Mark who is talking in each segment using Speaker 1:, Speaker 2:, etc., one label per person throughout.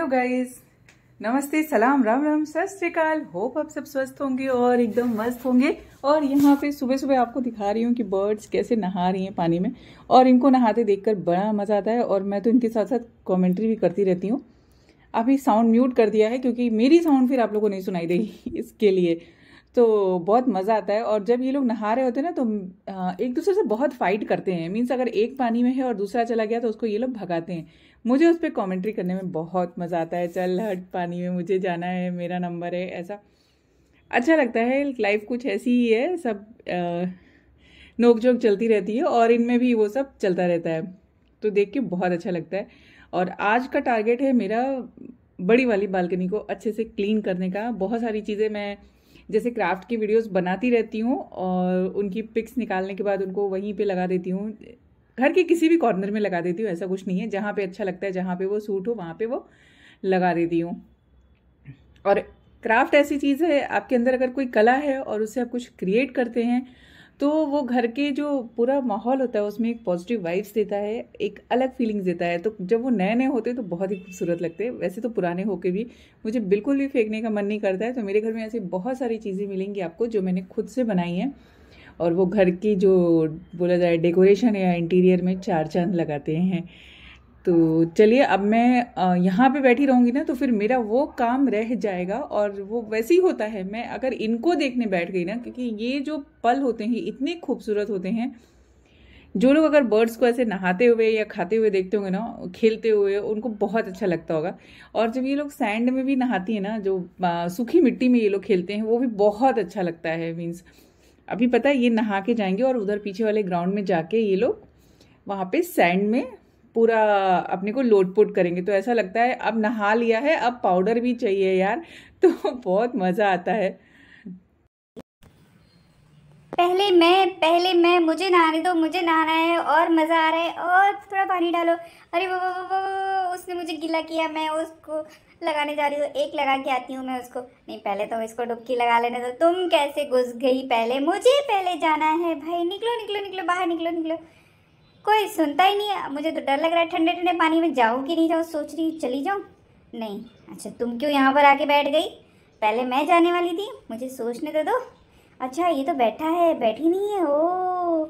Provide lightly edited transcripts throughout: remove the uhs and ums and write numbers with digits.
Speaker 1: Guys, नमस्ते, सलाम, राम राम, सत श्री अकाल। होप आप सब स्वस्थ होंगे और एकदम मस्त होंगे। और यहाँ पे सुबह सुबह आपको दिखा रही हूँ कि बर्ड्स कैसे नहा रही हैं पानी में, और इनको नहाते देखकर बड़ा मज़ा आता है। और मैं तो इनके साथ साथ कमेंट्री भी करती रहती हूँ। अभी साउंड म्यूट कर दिया है क्योंकि मेरी साउंड फिर आप लोगों को नहीं सुनाई देगी इसके लिए। तो बहुत मज़ा आता है। और जब ये लोग नहा रहे होते हैं ना तो एक दूसरे से बहुत फाइट करते हैं। मीन्स अगर एक पानी में है और दूसरा चला गया तो उसको ये लोग भगाते हैं। मुझे उस पर कॉमेंट्री करने में बहुत मज़ा आता है। चल हट, पानी में मुझे जाना है, मेरा नंबर है, ऐसा अच्छा लगता है। लाइफ कुछ ऐसी ही है, सब नोक झोंक चलती रहती है और इनमें भी वो सब चलता रहता है। तो देख के बहुत अच्छा लगता है। और आज का टारगेट है मेरा बड़ी वाली बालकनी को अच्छे से क्लीन करने का। बहुत सारी चीज़ें मैं जैसे क्राफ्ट की वीडियोस बनाती रहती हूँ और उनकी पिक्स निकालने के बाद उनको वहीं पे लगा देती हूँ। घर के किसी भी कॉर्नर में लगा देती हूँ, ऐसा कुछ नहीं है। जहाँ पे अच्छा लगता है, जहाँ पे वो सूट हो, वहाँ पे वो लगा देती हूँ। और क्राफ्ट ऐसी चीज़ है, आपके अंदर अगर कोई कला है और उससे आप कुछ क्रिएट करते हैं तो वो घर के जो पूरा माहौल होता है उसमें एक पॉजिटिव वाइब्स देता है, एक अलग फीलिंग्स देता है। तो जब वो नए नए होते हैं तो बहुत ही खूबसूरत लगते हैं। वैसे तो पुराने होके भी मुझे बिल्कुल भी फेंकने का मन नहीं करता है। तो मेरे घर में ऐसी बहुत सारी चीज़ें मिलेंगी आपको जो मैंने खुद से बनाई हैं, और वो घर की जो बोला जाए डेकोरेशन या इंटीरियर में चार चांद लगाते हैं। तो चलिए, अब मैं यहाँ पे बैठी रहूँगी ना तो फिर मेरा वो काम रह जाएगा। और वो वैसे ही होता है, मैं अगर इनको देखने बैठ गई ना, क्योंकि ये जो पल होते हैं इतने खूबसूरत होते हैं। जो लोग अगर बर्ड्स को ऐसे नहाते हुए या खाते हुए देखते होंगे ना, खेलते हुए, उनको बहुत अच्छा लगता होगा। और जब ये लोग सैंड में भी नहाती है ना, जो सूखी मिट्टी में ये लोग खेलते हैं, वो भी बहुत अच्छा लगता है। मीन्स अभी पता है ये नहा के जाएंगे और उधर पीछे वाले ग्राउंड में जाके ये लोग वहाँ पे सैंड में पूरा अपने को लोटपोट करेंगे। तो ऐसा लगता है अब नहा लिया है, अब पाउडर भी चाहिए यार। तो बहुत मज़ा आता है।
Speaker 2: पहले मैं मुझे नहाने दो, मुझे नहाना है और मज़ा आ रहा है और थोड़ा पानी डालो। अरे वो उसने मुझे गीला किया, मैं उसको लगाने जा रही हूँ। एक लगा के आती हूँ मैं उसको। नहीं, पहले तो इसको डुबकी लगा लेने दो। तुम कैसे घुस गई? पहले मुझे पहले जाना है भाई। निकलो निकलो निकलो, बाहर निकलो निकलो। कोई सुनता ही नहीं है। मुझे तो डर लग रहा है ठंडे ठंडे पानी में जाऊँ कि नहीं जाऊँ। सोच रही हूँ चली जाऊँ। नहीं, अच्छा तुम क्यों यहाँ पर आके बैठ गई? पहले मैं जाने वाली थी, मुझे सोचने दे दो। अच्छा ये तो बैठा है, बैठी नहीं है। ओ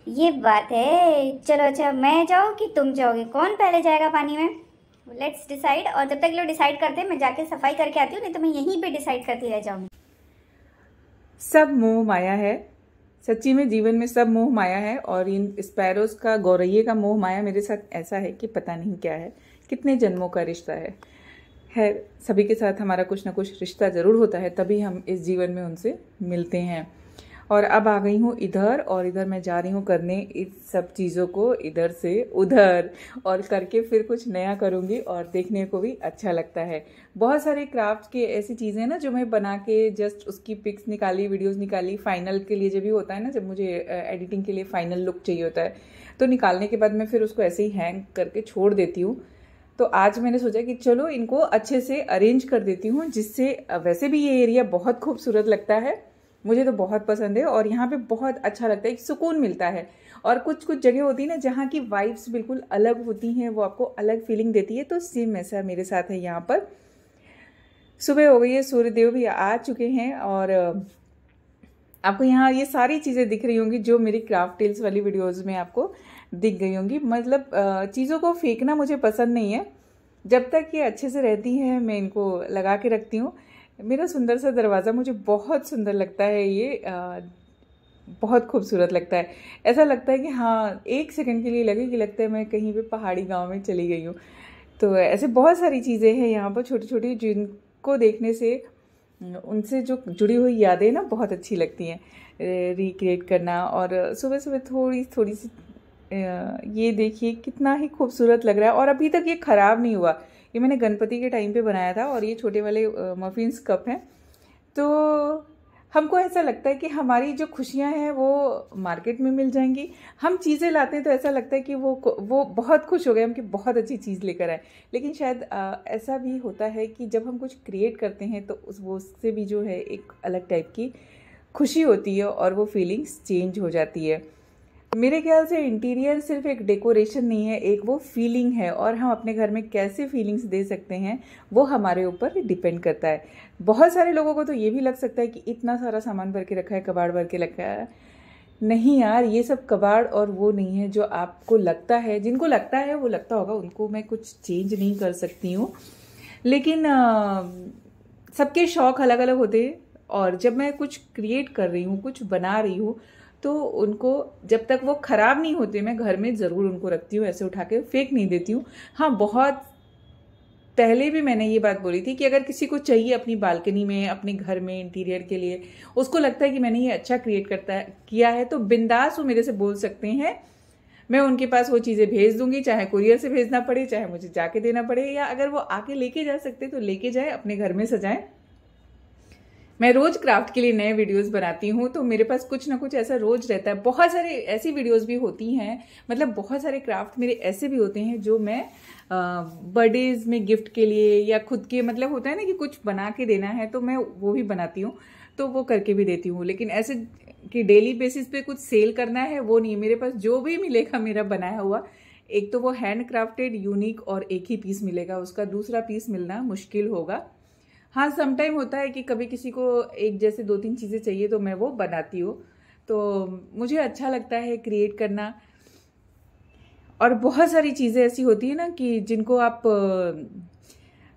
Speaker 2: ये बात है। चलो अच्छा, मैं जाऊँ कि तुम जाओगे? कौन पहले जाएगा पानी में? Let's decide. और जब तक लोग डिसाइड करते हैं मैं जाके सफाई करके आती हूँ, नहीं तो मैं यहीं पे डिसाइड करती रह जाऊँगी।
Speaker 1: सब मोह माया है, सच्ची में जीवन में सब मोह माया है। और इन स्पैरोज का, गौरैये का मोह माया मेरे साथ ऐसा है कि पता नहीं क्या है, कितने जन्मों का रिश्ता है। सभी के साथ हमारा कुछ ना कुछ रिश्ता ज़रूर होता है, तभी हम इस जीवन में उनसे मिलते हैं। और अब आ गई हूँ इधर, और इधर मैं जा रही हूँ करने इस सब चीज़ों को इधर से उधर, और करके फिर कुछ नया करूँगी और देखने को भी अच्छा लगता है। बहुत सारे क्राफ्ट की ऐसी चीज़ें हैं ना जो मैं बना के जस्ट उसकी पिक्स निकाली, वीडियोस निकाली। फाइनल के लिए जब भी होता है ना, जब मुझे एडिटिंग के लिए फाइनल लुक चाहिए होता है, तो निकालने के बाद मैं फिर उसको ऐसे ही हैंग करके छोड़ देती हूँ। तो आज मैंने सोचा कि चलो इनको अच्छे से अरेंज कर देती हूँ, जिससे वैसे भी ये एरिया बहुत खूबसूरत लगता है, मुझे तो बहुत पसंद है। और यहाँ पे बहुत अच्छा लगता है, एक सुकून मिलता है। और कुछ कुछ जगह होती है ना जहाँ की वाइब्स बिल्कुल अलग होती हैं, वो आपको अलग फीलिंग देती है। तो सेम ऐसा मेरे साथ है। यहाँ पर सुबह हो गई है, सूर्यदेव भी आ चुके हैं, और आपको यहाँ ये सारी चीज़ें दिख रही होंगी जो मेरी क्राफ्ट टेल्स वाली वीडियोज़ में आपको दिख गई होंगी। मतलब चीज़ों को फेंकना मुझे पसंद नहीं है। जब तक ये अच्छे से रहती हैं मैं इनको लगा के रखती हूँ। मेरा सुंदर सा दरवाज़ा मुझे बहुत सुंदर लगता है। ये बहुत खूबसूरत लगता है। ऐसा लगता है कि हाँ, एक सेकंड के लिए लगे कि लगता है मैं कहीं पे पहाड़ी गांव में चली गई हूँ। तो ऐसे बहुत सारी चीज़ें हैं यहाँ पर छोटी छोटी, जिनको देखने से उनसे जो जुड़ी हुई यादें ना बहुत अच्छी लगती हैं रिक्रिएट करना। और सुबह सुबह थोड़ी थोड़ी सी ये देखिए कितना ही खूबसूरत लग रहा है। और अभी तक ये ख़राब नहीं हुआ। ये मैंने गणपति के टाइम पे बनाया था, और ये छोटे वाले मफिन्स कप हैं। तो हमको ऐसा लगता है कि हमारी जो खुशियां हैं वो मार्केट में मिल जाएंगी। हम चीज़ें लाते हैं तो ऐसा लगता है कि वो बहुत खुश हो गए हम कि बहुत अच्छी चीज़ लेकर आए। लेकिन शायद ऐसा भी होता है कि जब हम कुछ क्रिएट करते हैं तो उससे भी जो है एक अलग टाइप की खुशी होती है और वो फीलिंग्स चेंज हो जाती है। मेरे ख्याल से इंटीरियर सिर्फ एक डेकोरेशन नहीं है, एक वो फीलिंग है, और हम अपने घर में कैसे फीलिंग्स दे सकते हैं वो हमारे ऊपर डिपेंड करता है। बहुत सारे लोगों को तो ये भी लग सकता है कि इतना सारा सामान भर के रखा है, कबाड़ भर के रखा है। नहीं यार, ये सब कबाड़ और वो नहीं है जो आपको लगता है। जिनको लगता है वो लगता होगा, उनको मैं कुछ चेंज नहीं कर सकती हूँ, लेकिन सबके शौक अलग अलग होते हैं। और जब मैं कुछ क्रिएट कर रही हूँ, कुछ बना रही हूँ, तो उनको जब तक वो ख़राब नहीं होते मैं घर में ज़रूर उनको रखती हूँ, ऐसे उठा के फेंक नहीं देती हूँ। हाँ, बहुत पहले भी मैंने ये बात बोली थी कि अगर किसी को चाहिए अपनी बालकनी में, अपने घर में इंटीरियर के लिए, उसको लगता है कि मैंने ये अच्छा क्रिएट किया है, तो बिंदास वो मेरे से बोल सकते हैं। मैं उनके पास वो चीज़ें भेज दूंगी, चाहे कुरियर से भेजना पड़े, चाहे मुझे जाके देना पड़े, या अगर वो आके लेके जा सकते तो लेके जाए, अपने घर में सजाएं। मैं रोज क्राफ्ट के लिए नए वीडियोस बनाती हूँ, तो मेरे पास कुछ ना कुछ ऐसा रोज रहता है। बहुत सारे ऐसी वीडियोस भी होती हैं, मतलब बहुत सारे क्राफ्ट मेरे ऐसे भी होते हैं जो मैं बर्थडेज में गिफ्ट के लिए या खुद के, मतलब होता है ना कि कुछ बना के देना है, तो मैं वो भी बनाती हूँ, तो वो करके भी देती हूँ। लेकिन ऐसे कि डेली बेसिस पे कुछ सेल करना है वो नहीं। मेरे पास जो भी मिलेगा मेरा बनाया हुआ, एक तो वो हैंड क्राफ्टेड यूनिक और एक ही पीस मिलेगा, उसका दूसरा पीस मिलना मुश्किल होगा। हाँ, समटाइम होता है कि कभी किसी को एक जैसे 2-3 चीज़ें चाहिए तो मैं वो बनाती हूँ, तो मुझे अच्छा लगता है क्रिएट करना। और बहुत सारी चीज़ें ऐसी होती है ना कि जिनको आप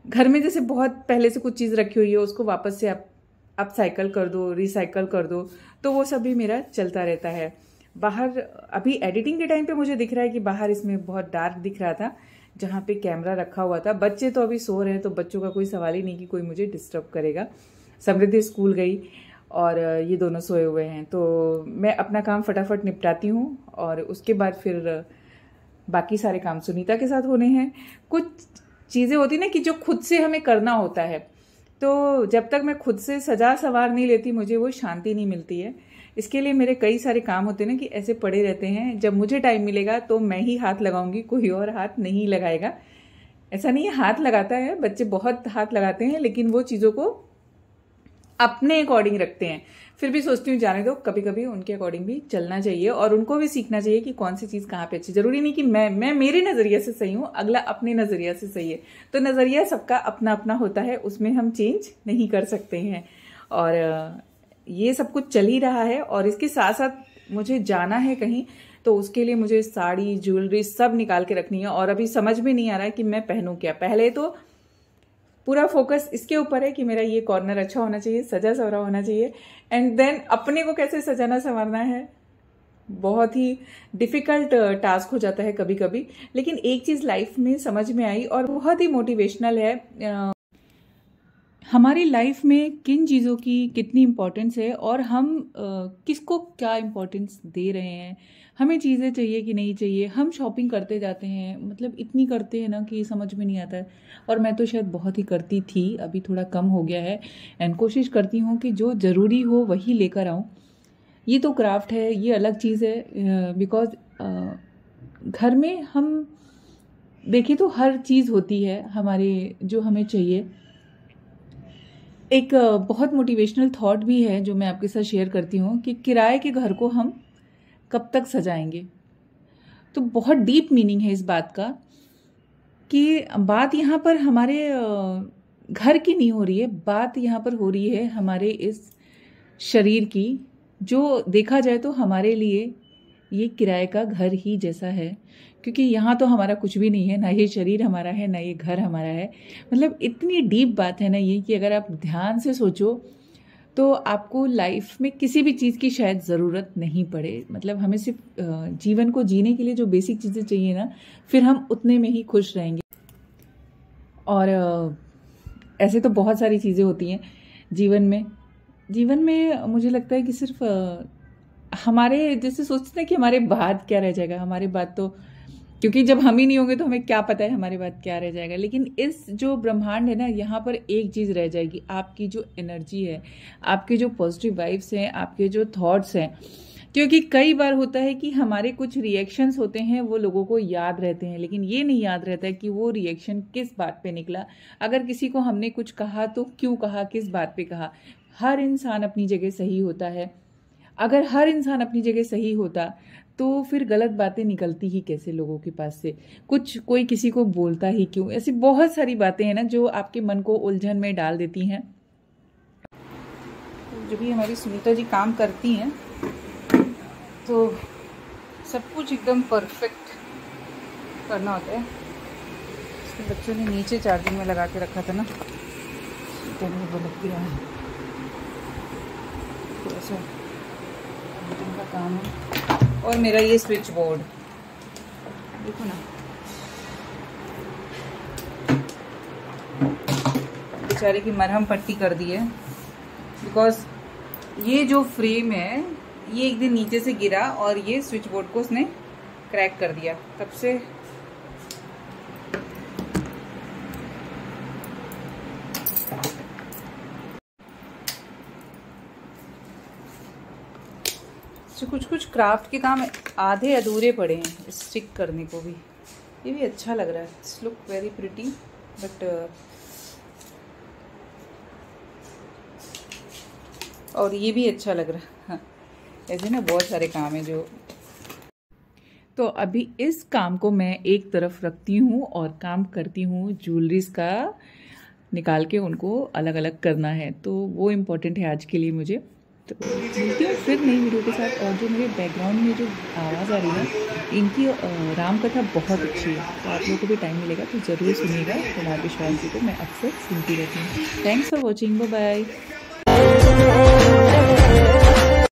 Speaker 1: घर में जैसे बहुत पहले से कुछ चीज़ रखी हुई है, उसको वापस से आप साइकिल कर दो, रिसाइकल कर दो, तो वो सब भी मेरा चलता रहता है। बाहर अभी एडिटिंग के टाइम पे मुझे दिख रहा है कि बाहर इसमें बहुत डार्क दिख रहा था जहाँ पे कैमरा रखा हुआ था। बच्चे तो अभी सो रहे हैं, तो बच्चों का कोई सवाल ही नहीं कि कोई मुझे डिस्टर्ब करेगा। समृद्धि स्कूल गई और ये दोनों सोए हुए हैं, तो मैं अपना काम फटाफट निपटाती हूँ और उसके बाद फिर बाकी सारे काम सुनीता के साथ होने हैं। कुछ चीज़ें होती ना कि जो खुद से हमें करना होता है, तो जब तक मैं खुद से सजा सवार नहीं लेती मुझे वो शांति नहीं मिलती है। इसके लिए मेरे कई सारे काम होते हैं ना कि ऐसे पड़े रहते हैं। जब मुझे टाइम मिलेगा तो मैं ही हाथ लगाऊंगी, कोई और हाथ नहीं लगाएगा। ऐसा नहीं है, हाथ लगाता है, बच्चे बहुत हाथ लगाते हैं, लेकिन वो चीज़ों को अपने अकॉर्डिंग रखते हैं। फिर भी सोचती हूँ जाने दो, कभी कभी उनके अकॉर्डिंग भी चलना चाहिए और उनको भी सीखना चाहिए कि कौन सी चीज़ कहाँ पे अच्छी। जरूरी नहीं कि मैं मेरे नज़रिए से सही हूँ, अगला अपने नज़रिया से सही है। तो नज़रिया सबका अपना अपना होता है, उसमें हम चेंज नहीं कर सकते हैं। और ये सब कुछ चल ही रहा है। और इसके साथ साथ मुझे जाना है कहीं, तो उसके लिए मुझे साड़ी, ज्वेलरी सब निकाल के रखनी है। और अभी समझ में नहीं आ रहा है कि मैं पहनूं क्या। पहले तो पूरा फोकस इसके ऊपर है कि मेरा ये कॉर्नर अच्छा होना चाहिए, सजा सवरा होना चाहिए, एंड देन अपने को कैसे सजाना संवारना है। बहुत ही डिफिकल्ट टास्क हो जाता है कभी कभी, लेकिन एक चीज़ लाइफ में समझ में आई और बहुत ही मोटिवेशनल है। हमारी लाइफ में किन चीज़ों की कितनी इम्पोर्टेंस है और हम किसको क्या इम्पोर्टेंस दे रहे हैं, हमें चीज़ें चाहिए कि नहीं चाहिए। हम शॉपिंग करते जाते हैं, मतलब इतनी करते हैं ना कि समझ में नहीं आता है। और मैं तो शायद बहुत ही करती थी, अभी थोड़ा कम हो गया है। एंड कोशिश करती हूँ कि जो ज़रूरी हो वही लेकर आऊँ। ये तो क्राफ्ट है, ये अलग चीज़ है, बिकॉज घर में हम देखें तो हर चीज़ होती है हमारे जो हमें चाहिए। एक बहुत मोटिवेशनल थॉट भी है जो मैं आपके साथ शेयर करती हूँ कि किराए के घर को हम कब तक सजाएंगे। तो बहुत डीप मीनिंग है इस बात का कि बात यहाँ पर हमारे घर की नहीं हो रही है, बात यहाँ पर हो रही है हमारे इस शरीर की, जो देखा जाए तो हमारे लिए ये किराए का घर ही जैसा है। क्योंकि यहाँ तो हमारा कुछ भी नहीं है, ना ये शरीर हमारा है, ना ये घर हमारा है। मतलब इतनी डीप बात है ना ये कि अगर आप ध्यान से सोचो तो आपको लाइफ में किसी भी चीज़ की शायद ज़रूरत नहीं पड़े। मतलब हमें सिर्फ जीवन को जीने के लिए जो बेसिक चीज़ें चाहिए ना, फिर हम उतने में ही खुश रहेंगे। और ऐसे तो बहुत सारी चीज़ें होती हैं जीवन में मुझे लगता है कि सिर्फ हमारे जैसे सोचते हैं कि हमारे बाद क्या रह जाएगा, हमारे बाद तो, क्योंकि जब हम ही नहीं होंगे तो हमें क्या पता है हमारे बाद क्या रह जाएगा। लेकिन इस जो ब्रह्मांड है ना, यहाँ पर एक चीज़ रह जाएगी, आपकी जो एनर्जी है, आपके जो पॉजिटिव वाइब्स हैं, आपके जो थॉट्स हैं। क्योंकि कई बार होता है कि हमारे कुछ रिएक्शंस होते हैं वो लोगों को याद रहते हैं, लेकिन ये नहीं याद रहता है कि वो रिएक्शन किस बात पे निकला। अगर किसी को हमने कुछ कहा तो क्यों कहा, किस बात पे कहा। हर इंसान अपनी जगह सही होता है। अगर हर इंसान अपनी जगह सही होता तो फिर गलत बातें निकलती ही कैसे लोगों के पास से, कुछ कोई किसी को बोलता ही क्यों, ऐसी बहुत सारी बातें हैं ना जो आपके मन को उलझन में डाल देती हैं। तो जब भी हमारी सुनीता जी काम करती हैं तो सब कुछ एकदम परफेक्ट करना होता है। इसके बच्चों ने नीचे चार्जिंग में लगा के रखा था ना, तो लग गया है, तो ऐसा का काम है। और मेरा ये स्विच बोर्ड देखो ना, बेचारे की मरहम पट्टी कर दी है, बिकॉज ये जो फ्रेम है ये एक दिन नीचे से गिरा और ये स्विच बोर्ड को उसने क्रैक कर दिया। तब से कुछ कुछ क्राफ्ट के काम आधे अधूरे पड़े हैं, स्टिक करने को भी। ये भी अच्छा लग रहा है, it's look very pretty, but और ये भी अच्छा लग रहा है। हाँ, ऐसे ना बहुत सारे काम है जो। तो अभी इस काम को मैं एक तरफ रखती हूँ और काम करती हूँ ज्वेलरीज का निकाल के उनको अलग अलग करना है, तो वो इम्पोर्टेंट है आज के लिए मुझे। तो मिलती हूँ फिर नई वीडियो के साथ। और जो मेरे बैकग्राउंड में जो आवाज़ आ रही है इनकी राम कथा बहुत अच्छी है, तो आप लोगों को भी टाइम मिलेगा तो ज़रूर सुनिएगा। तो विश्वास जी को मैं अक्सर सुनती रहती हूँ। Thanks for watching, bye bye.